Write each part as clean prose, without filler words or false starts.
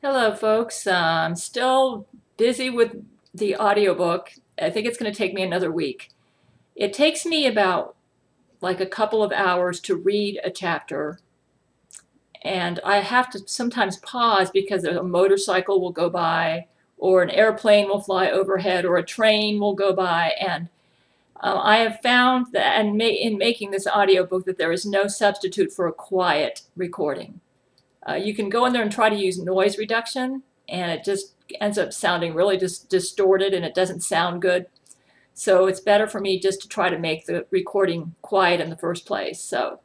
Hello, folks. I'm still busy with the audiobook. I think it's going to take me another week. It takes me about like a couple of hours to read a chapter, and I have to sometimes pause because a motorcycle will go by, or an airplane will fly overhead, or a train will go by. And I have found that in making this audiobook that there is no substitute for a quiet recording. You can go in there and try to use noise reduction, and it just ends up sounding really just distorted, and it doesn't sound good. So it's better for me just to try to make the recording quiet in the first place. So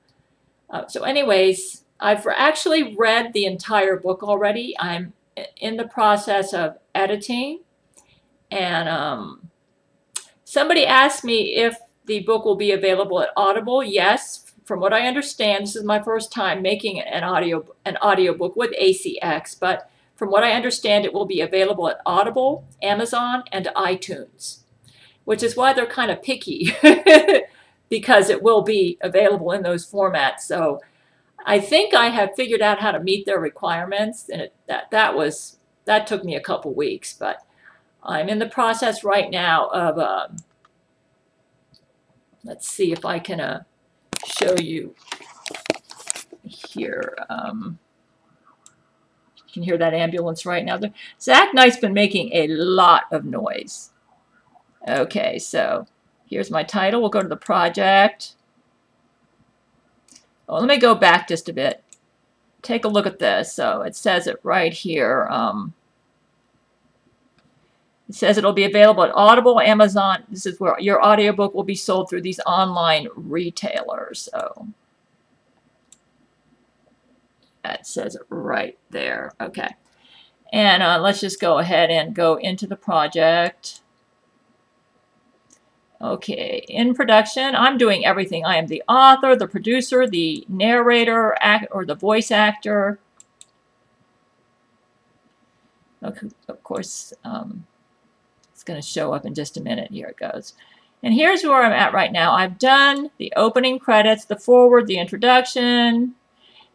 anyways, I've actually read the entire book already. I'm in the process of editing, and somebody asked me if the book will be available at Audible. Yes. From what I understand, this is my first time making an audiobook with ACX, but from what I understand, it will be available at Audible, Amazon, and iTunes, which is why they're kind of picky because it will be available in those formats. So I think I have figured out how to meet their requirements, and that took me a couple weeks, but I'm in the process right now of let's see if I can show you here. You can hear that ambulance right now. Zack Knight's been making a lot of noise. Okay, so here's my title. We'll go to the project. Oh, let me go back just a bit. Take a look at this. So it says it right here. It says it'll be available at Audible, Amazon. This is where your audiobook will be sold through these online retailers. So that says it right there. Okay. And let's just go ahead and go into the project. Okay, in production, I'm doing everything. I am the author, the producer, the narrator, or the voice actor. Okay, of course, it's going to show up in just a minute. Here it goes. And here's where I'm at right now. I've done the opening credits, the foreword, the introduction.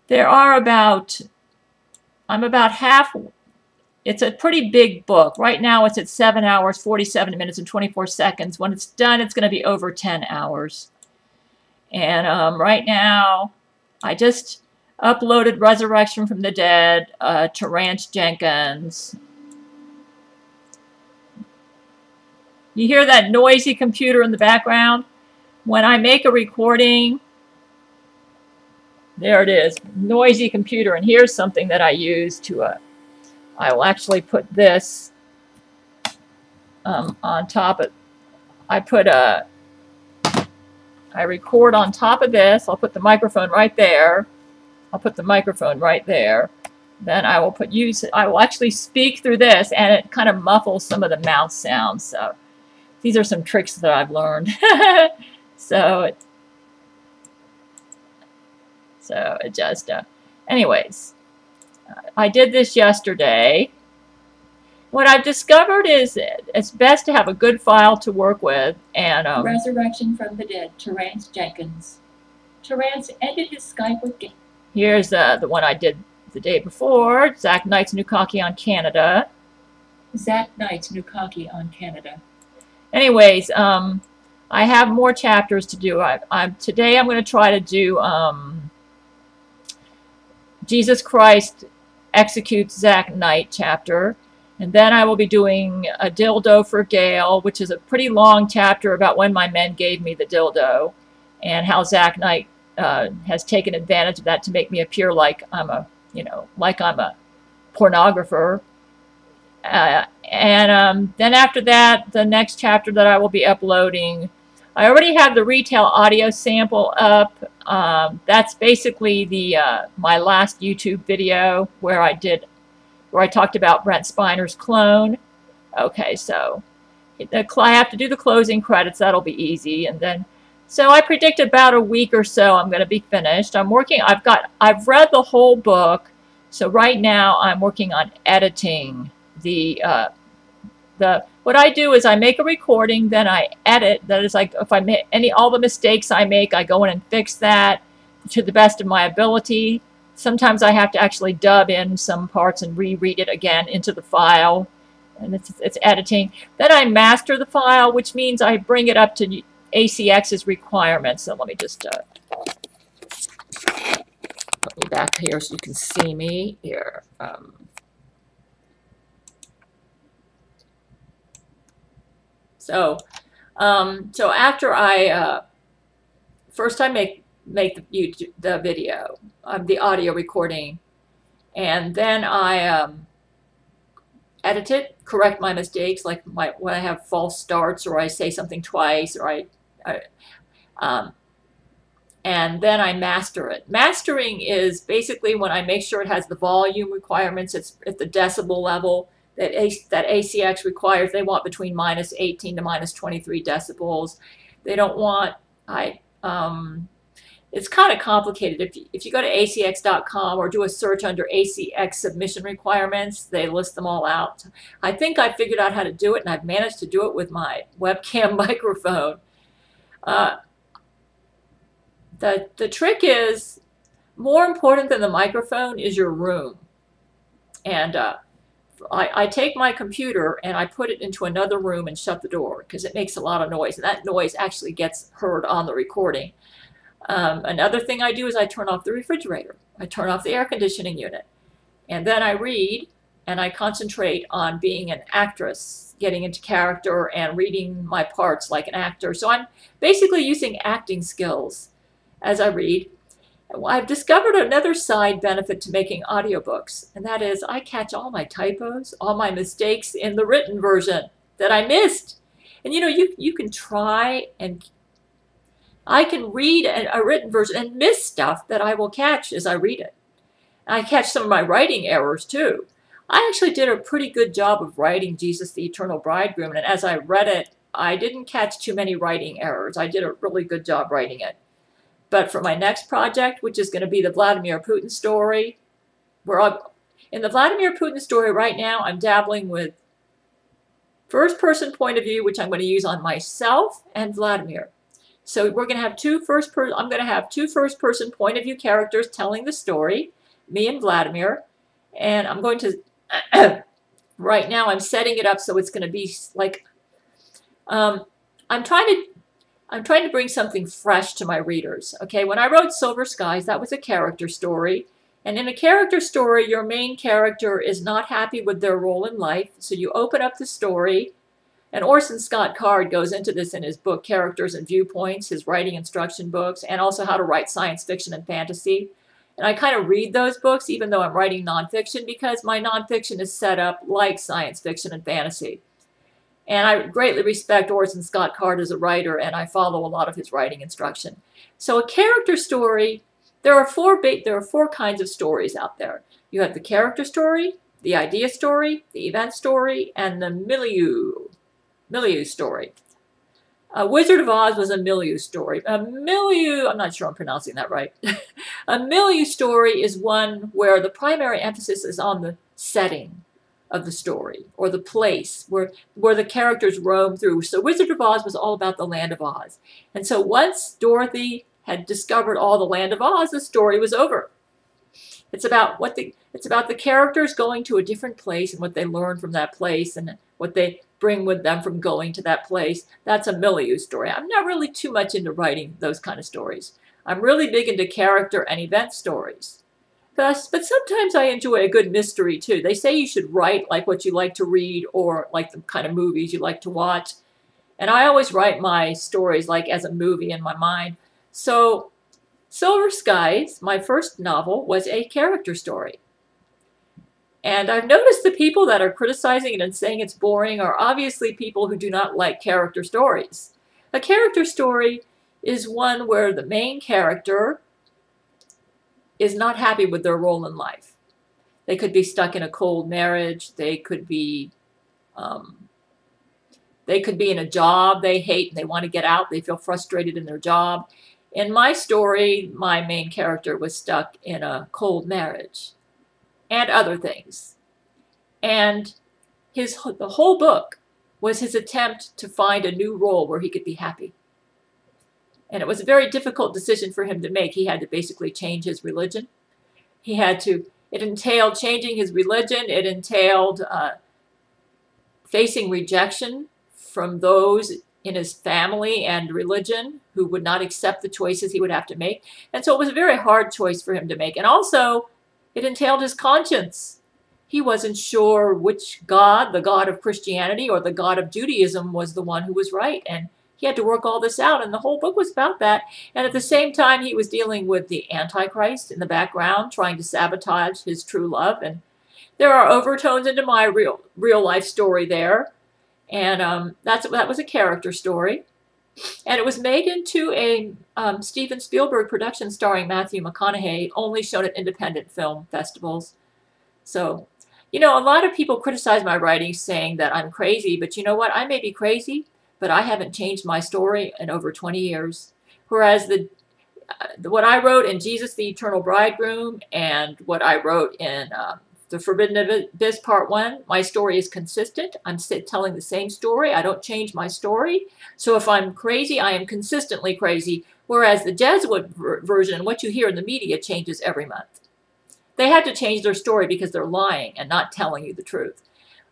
There are I'm about half. It's a pretty big book. Right now it's at 7 hours, 47 minutes, and 24 seconds. When it's done, it's going to be over 10 hours. And right now, I just uploaded Resurrection from the Dead to Ranch Jenkins. You hear that noisy computer in the background? When I make a recording, there it is, noisy computer. And here's something that I use to, I will actually put this on top of, I record on top of this. I'll put the microphone right there. I'll put the microphone right there. Then I will I will actually speak through this, and it kind of muffles some of the mouth sounds. So these are some tricks that I've learned. So it just, anyways, I did this yesterday. What I've discovered is it's best to have a good file to work with. And Resurrection from the Dead, Terrence Jenkins. Terrence ended his Skype with Gail. Here's the one I did the day before. Zack Knight's New Cocky on Canada. Zack Knight's New Cocky on Canada. Anyways, I have more chapters to do. Today I'm going to try to do Jesus Christ Executes Zack Knight chapter. And then I will be doing a dildo for Gail, which is a pretty long chapter about when my men gave me the dildo and how Zack Knight has taken advantage of that to make me appear like I'm a, like I'm a pornographer. And then after that, the next chapter that I will be uploading, I already have the retail audio sample up. That's basically the my last YouTube video where I talked about Brent Spiner's clone. Okay, so I have to do the closing credits. That'll be easy, and then so I predict about a week or so I'm going to be finished. I've read the whole book, so right now I'm working on editing what I do is I make a recording, then I edit. That is, like, if I make all the mistakes I make, I go in and fix that to the best of my ability. Sometimes I have to actually dub in some parts and reread it again into the file, and it's editing. Then I master the file, which means I bring it up to ACX's requirements. So let me just put me back here so you can see me here. So after I first I make the video, the audio recording, and then I edit it, correct my mistakes, like when I have false starts or I say something twice, or and then I master it. Mastering is basically when I make sure it has the volume requirements, it's at the decibel level that ACX requires. They want between -18 to -23 decibels. They don't want, it's kind of complicated. If you go to acx.com or do a search under ACX submission requirements, they list them all out. I think I figured out how to do it, and I've managed to do it with my webcam microphone. The trick is, more important than the microphone is your room. And I take my computer and I put it into another room and shut the door because it makes a lot of noise, and that noise actually gets heard on the recording. Another thing I do is I turn off the refrigerator. I turn off the air conditioning unit. And then I read and I concentrate on being an actress, getting into character and reading my parts like an actor. So I'm basically using acting skills as I read. I've discovered another side benefit to making audiobooks, and that is I catch all my typos, all my mistakes in the written version that I missed. And you can try, and I can read a written version and miss stuff that I will catch as I read it. I catch some of my writing errors too. I actually did a pretty good job of writing Jesus the Eternal Bridegroom, and as I read it, I didn't catch too many writing errors. I did a really good job writing it. But for my next project, which is going to be the Vladimir Putin story, in the Vladimir Putin story right now, I'm dabbling with first-person point of view, which I'm going to use on myself and Vladimir. So we're going to have I'm going to have two first-person point of view characters telling the story, me and Vladimir, and I'm going to right now I'm setting it up so it's going to be like I'm trying to bring something fresh to my readers. Okay, when I wrote Silver Skies, that was a character story. And in a character story, your main character is not happy with their role in life. So you open up the story, and Orson Scott Card goes into this in his book, Characters and Viewpoints, his writing instruction books, and also how to write science fiction and fantasy. And I kind of read those books, even though I'm writing nonfiction, because my nonfiction is set up like science fiction and fantasy. And I greatly respect Orson Scott Card as a writer, and I follow a lot of his writing instruction. So a character story, there are four kinds of stories out there. You have the character story, the idea story, the event story, and the milieu story. Wizard of Oz was a milieu story. I'm not sure I'm pronouncing that right. A milieu story is one where the primary emphasis is on the setting of the story, or the place where the characters roam through. So Wizard of Oz was all about the land of Oz. And so once Dorothy had discovered all the land of Oz, the story was over. It's about the characters going to a different place and what they learn from that place and what they bring with them from going to that place. That's a milieu story. I'm not really too much into writing those kind of stories. I'm really big into character and event stories. But sometimes I enjoy a good mystery too. They say you should write like what you like to read or like the kind of movies you like to watch. And I always write my stories like as a movie in my mind. So Silver Skies, my first novel, was a character story. And I've noticed the people that are criticizing it and saying it's boring are obviously people who do not like character stories. A character story is one where the main character is not happy with their role in life. They could be stuck in a cold marriage. They could be in a job they hate and they want to get out. They feel frustrated in their job. In my story, my main character was stuck in a cold marriage and other things. And the whole book was his attempt to find a new role where he could be happy. And it was a very difficult decision for him to make. He had to basically change his religion. it entailed changing his religion. It entailed facing rejection from those in his family and religion who would not accept the choices he would have to make. And so it was a very hard choice for him to make. And also, it entailed his conscience. He wasn't sure which God, the God of Christianity or the God of Judaism, was the one who was right. And he had to work all this out, and the whole book was about that. And at the same time, he was dealing with the Antichrist in the background, trying to sabotage his true love. And there are overtones into my real life story there. And that was a character story. And it was made into a Steven Spielberg production starring Matthew McConaughey, only shown at independent film festivals. So, you know, a lot of people criticize my writing saying that I'm crazy, but you know what? I may be crazy, but I haven't changed my story in over 20 years. Whereas what I wrote in Jesus the Eternal Bridegroom and what I wrote in The Forbidden Abyss Part One, my story is consistent. I'm telling the same story. I don't change my story. So if I'm crazy, I am consistently crazy. Whereas the Jesuit version and what you hear in the media changes every month. They had to change their story because they're lying and not telling you the truth.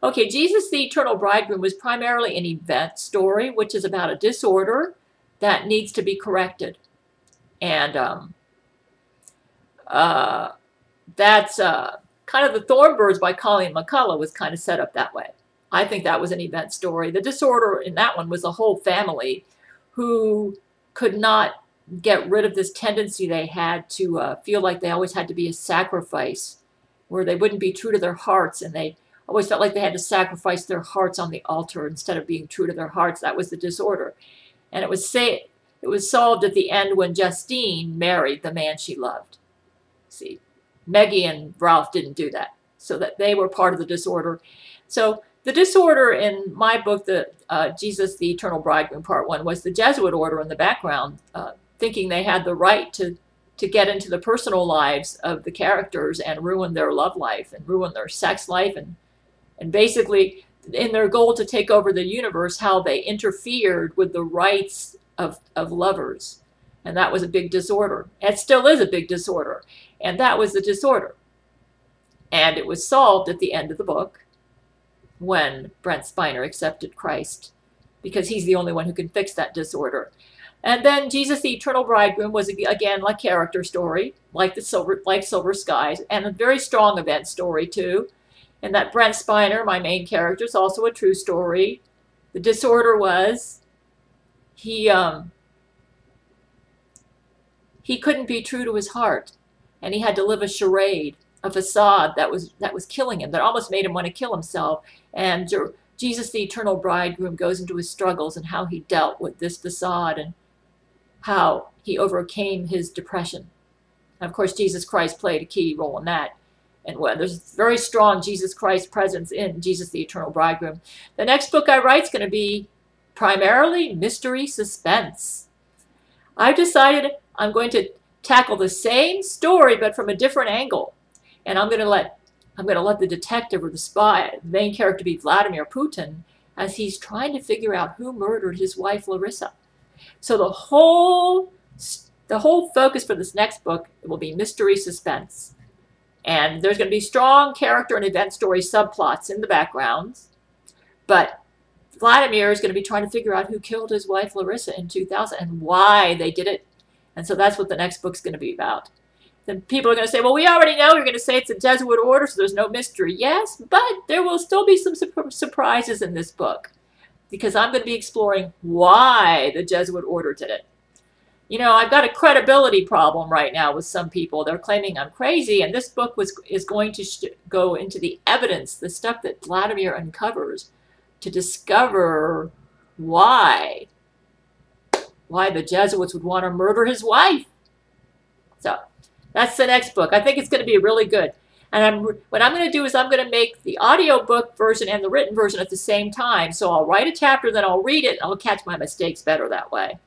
Okay, Jesus the Eternal Bridegroom was primarily an event story, which is about a disorder that needs to be corrected. And that's kind of the Thornbirds by Colleen McCullough was kind of set up that way. I think that was an event story. The disorder in that one was a whole family who could not get rid of this tendency they had to feel like they always had to be a sacrifice, where they wouldn't be true to their hearts, and they always felt like they had to sacrifice their hearts on the altar instead of being true to their hearts. That was the disorder. And it was solved at the end when Justine married the man she loved. See, Maggie and Ralph didn't do that, so that they were part of the disorder. So the disorder in my book, Jesus the Eternal Bridegroom Part One, was the Jesuit order in the background, thinking they had the right to get into the personal lives of the characters and ruin their love life and ruin their sex life, and basically in their goal to take over the universe, how they interfered with the rights of lovers. And that was a big disorder. It still is a big disorder. And that was the disorder. And it was solved at the end of the book when Brent Spiner accepted Christ, because he's the only one who can fix that disorder. And then Jesus the Eternal Bridegroom was, again, like character story, like Silver Skies, and a very strong event story, too. And that Brent Spiner, my main character, is also a true story. The disorder was he couldn't be true to his heart, and he had to live a charade, a facade that was killing him, that almost made him want to kill himself. And Jesus the Eternal Bridegroom goes into his struggles and how he dealt with this facade and how he overcame his depression. And of course, Jesus Christ played a key role in that. And there's very strong Jesus Christ presence in Jesus the Eternal Bridegroom. The next book I write is going to be primarily mystery suspense. I've decided I'm going to tackle the same story but from a different angle. And I'm going to let the detective or the spy, the main character, be Vladimir Putin, as he's trying to figure out who murdered his wife Larissa. So the whole focus for this next book will be mystery suspense. And there's going to be strong character and event story subplots in the background. But Vladimir is going to be trying to figure out who killed his wife Larissa in 2000 and why they did it. And so that's what the next book's going to be about. Then people are going to say, well, we already know. You're going to say it's a Jesuit order, so there's no mystery. Yes, but there will still be some surprises in this book, because I'm going to be exploring why the Jesuit order did it. You know, I've got a credibility problem right now with some people. They're claiming I'm crazy, and this book is going to go into the evidence, the stuff that Vladimir uncovers, to discover why the Jesuits would want to murder his wife. So that's the next book. I think it's going to be really good. And what I'm going to do is I'm going to make the audiobook version and the written version at the same time. So I'll write a chapter, then I'll read it, and I'll catch my mistakes better that way.